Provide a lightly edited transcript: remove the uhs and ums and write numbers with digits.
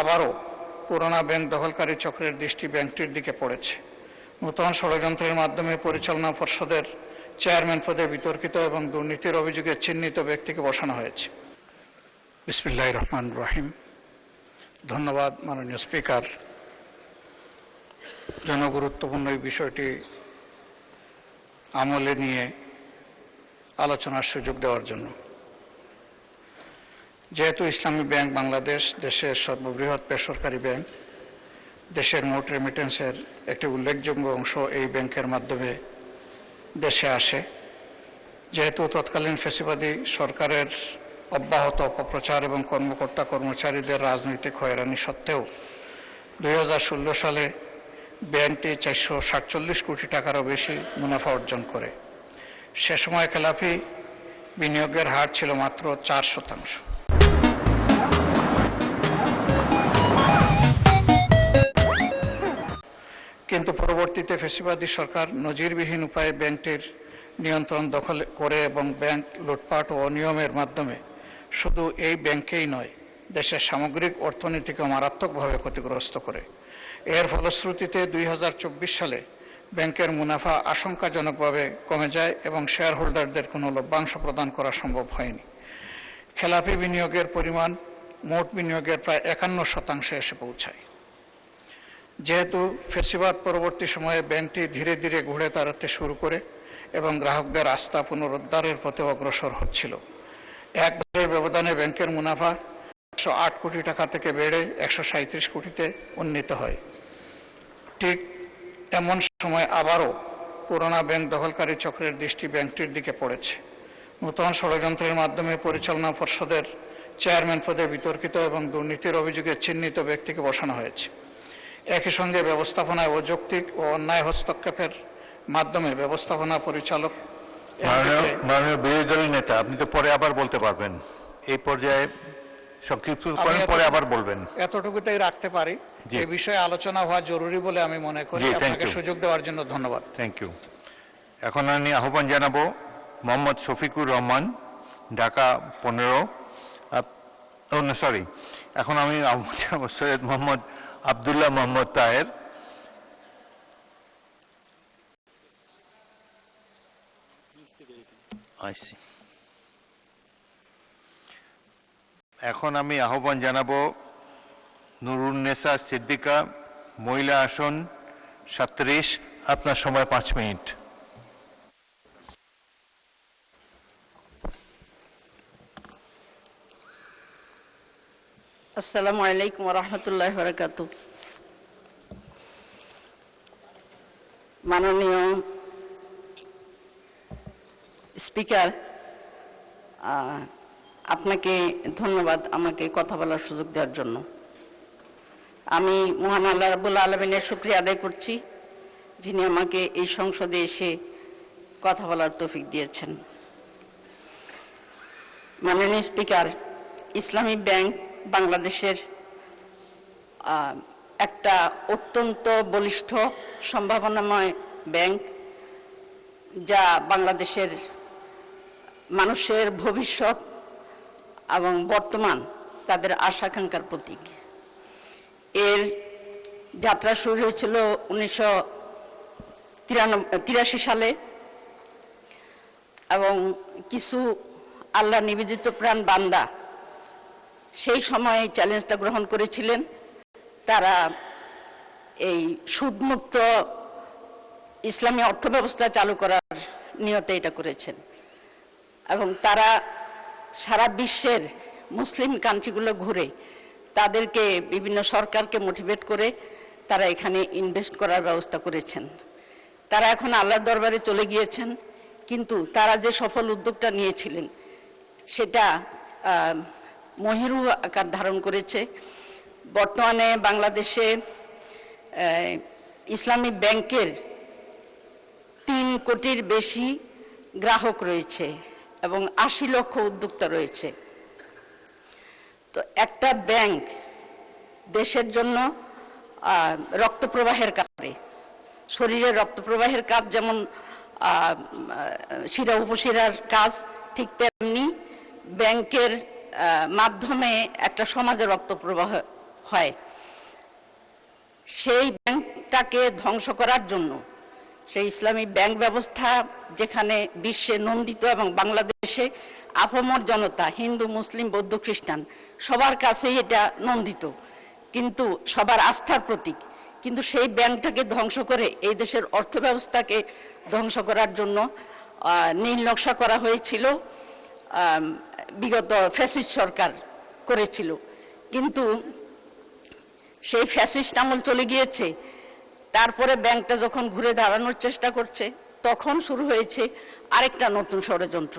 আবারও পুরোনো ব্যাংক দখলকারী চক্রের দৃষ্টি ব্যাংকটির দিকে পড়েছে। নূতন ষড়যন্ত্রের মাধ্যমে পরিচালনা পর্ষদের চেয়ারম্যান পদে বিতর্কিত এবং দুর্নীতির অভিযোগে চিহ্নিত ব্যক্তিকে বসানো হয়েছে। বিসমিল্লাহির রহমানির রহিম। ধন্যবাদ মাননীয় স্পিকার, জনগুরুত্বপূর্ণ এই বিষয়টি আমলে নিয়ে আলোচনার সুযোগ দেওয়ার জন্য। যেহেতু ইসলামী ব্যাংক বাংলাদেশ দেশের সর্ববৃহৎ বেসরকারি ব্যাংক, দেশের মোট রেমিটেন্সের একটি উল্লেখযোগ্য অংশ এই ব্যাংকের মাধ্যমে দেশে আসে। যেহেতু তৎকালীন ফ্যাসিবাদী সরকারের অব্যাহত অপপ্রচার এবং কর্মকর্তা কর্মচারীদের রাজনৈতিক হয়রানি সত্ত্বেও 2016 সালে ব্যাংকটি 447 কোটি টাকারও বেশি মুনাফা অর্জন করে। সে সময় খেলাপি বিনিয়োগের হার ছিল মাত্র 4%। কিন্তু পরবর্তীতে ফ্যাসিবাদী সরকার নজিরবিহীন উপায়ে ব্যাংকটির নিয়ন্ত্রণ দখল করে এবং ব্যাংক লুটপাট ও অনিয়মের মাধ্যমে শুধু এই ব্যাংকেই নয়, দেশের সামগ্রিক অর্থনীতিকে মারাত্মকভাবে ক্ষতিগ্রস্ত করে। এর ফলশ্রুতিতে 2024 সালে ব্যাংকের মুনাফা আশঙ্কাজনকভাবে কমে যায় এবং শেয়ার হোল্ডারদের কোনো লভ্যাংশ প্রদান করা সম্ভব হয়নি। খেলাপি বিনিয়োগের পরিমাণ মোট বিনিয়োগের প্রায় 51% এসে পৌঁছায়। যেহেতু ফ্যাসিবাদ পরবর্তী সময়ে ব্যাংকটি ধীরে ধীরে ঘুরে দাঁড়াতে শুরু করে এবং গ্রাহকদের আস্থা পুনরুদ্ধারের পথে অগ্রসর হচ্ছিল, এক বছরের ব্যবধানে ব্যাংকের মুনাফা 108 কোটি টাকা থেকে বেড়ে 137 কোটিতে উন্নীত হয়। ঠিক এমন সময় আবারও পুরোনো ব্যাংক দখলকারী চক্রের দৃষ্টি ব্যাংকটির দিকে পড়েছে। নূতন ষড়যন্ত্রের মাধ্যমে পরিচালনা পর্ষদের চেয়ারম্যান পদে বিতর্কিত এবং দুর্নীতির অভিযোগে চিহ্নিত ব্যক্তিকে বসানো হয়েছে। একই সঙ্গে ব্যবস্থাপনায় অযৌক্তিক ও অন্যায় হস্তক্ষেপের মাধ্যমে ব্যবস্থাপনা পরিচালক। মাননীয় বিরোধী দলের নেতা, আপনি তো পরে আবার বলতে পারবেন, এই পর্যায়ে সংক্ষিপ্ত করেন, পরে আবার বলবেন। এতটুকুতেই রাখতে পারি। এই বিষয়ে আলোচনা হওয়া জরুরি বলে আমি মনে করি। আপনাকে সুযোগ দেওয়ার জন্য ধন্যবাদ। Thank you. এখন আমি আহ্বান জানাবো মোহাম্মদ শফিকুর রহমান, ঢাকা 15। এখন আমি আহ্বান জানাবো সৈয়দ মোহাম্মদ আবদুল্লাহ মোহাম্মদ তাহের। এখন আমি আহ্বান জানাবো নুরুন্নেসা সিদ্দিকা, মহিলা আসন 37। আপনার সময় 5 মিনিট। আসসালামু আলাইকুম ওয়া রাহমাতুল্লাহি ওয়া বারাকাতুহু। মাননীয় স্পিকার, আপনাকে ধন্যবাদ আমাকে কথা বলার সুযোগ দেওয়ার জন্য। আমি মহান আল্লাহ রাব্বুল আলামিনের শুকরিয়া আদায় করছি, যিনি আমাকে এই সংসদে এসে কথা বলার তৌফিক দিয়েছেন। মাননীয় স্পিকার, ইসলামী ব্যাংক বাংলাদেশের একটা অত্যন্ত বলিষ্ঠ সম্ভাবনাময় ব্যাংক, যা বাংলাদেশের মানুষের ভবিষ্যৎ এবং বর্তমান তাদের আশা-আকাঙ্ক্ষার প্রতীক। এর যাত্রা শুরু হয়েছিল 1983 সালে এবং কিছু আল্লাহ নিবেদিত প্রাণ বান্দা সেই সময় চ্যালেঞ্জটা গ্রহণ করেছিলেন। তারা এই সুদমুক্ত ইসলামী অর্থব্যবস্থা চালু করার নিয়তে এটা করেছেন এবং তারা সারা বিশ্বের মুসলিম কান্ট্রিগুলো ঘুরে তাদেরকে বিভিন্ন সরকারকে মোটিভেট করে তারা এখানে ইনভেস্ট করার ব্যবস্থা করেছেন। তারা এখন আল্লাহর দরবারে চলে গিয়েছেন, কিন্তু তারা যে সফল উদ্যোগটা নিয়েছিলেন সেটা মহিরু আকার ধারণ করেছে। বর্তমানে বাংলাদেশে ইসলামী ব্যাংকের 3 কোটির বেশি গ্রাহক রয়েছে এবং 80 লক্ষ উদ্যোক্তা রয়েছে। তো একটা ব্যাংক দেশের জন্য রক্ত প্রবাহের কাজ করে। শরীরের রক্ত প্রবাহের কাজ যেমন শিরা উপশিরার কাজ, ঠিক তেমনি ব্যাংকের মাধ্যমে একটা সমাজের রক্ত প্রবাহ হয়। সেই ব্যাংকটাকে ধ্বংস করার জন্য, সেই ইসলামী ব্যাংক ব্যবস্থা যেখানে বিশ্বে নন্দিত এবং বাংলাদেশে আপামর জনতা, হিন্দু, মুসলিম, বৌদ্ধ, খ্রিস্টান সবার কাছেই এটা নন্দিত, কিন্তু সবার আস্থার প্রতীক, কিন্তু সেই ব্যাংকটাকে ধ্বংস করে এই দেশের অর্থ ব্যবস্থাকে ধ্বংস করার জন্য নীল নকশা করা হয়েছিল, বিগত ফ্যাসিস্ট সরকার করেছিল। কিন্তু সেই ফ্যাসিস্ট আমল চলে গিয়েছে, তারপরে ব্যাংকটা যখন ঘুরে দাঁড়ানোর চেষ্টা করছে তখন শুরু হয়েছে আরেকটা নতুন ষড়যন্ত্র।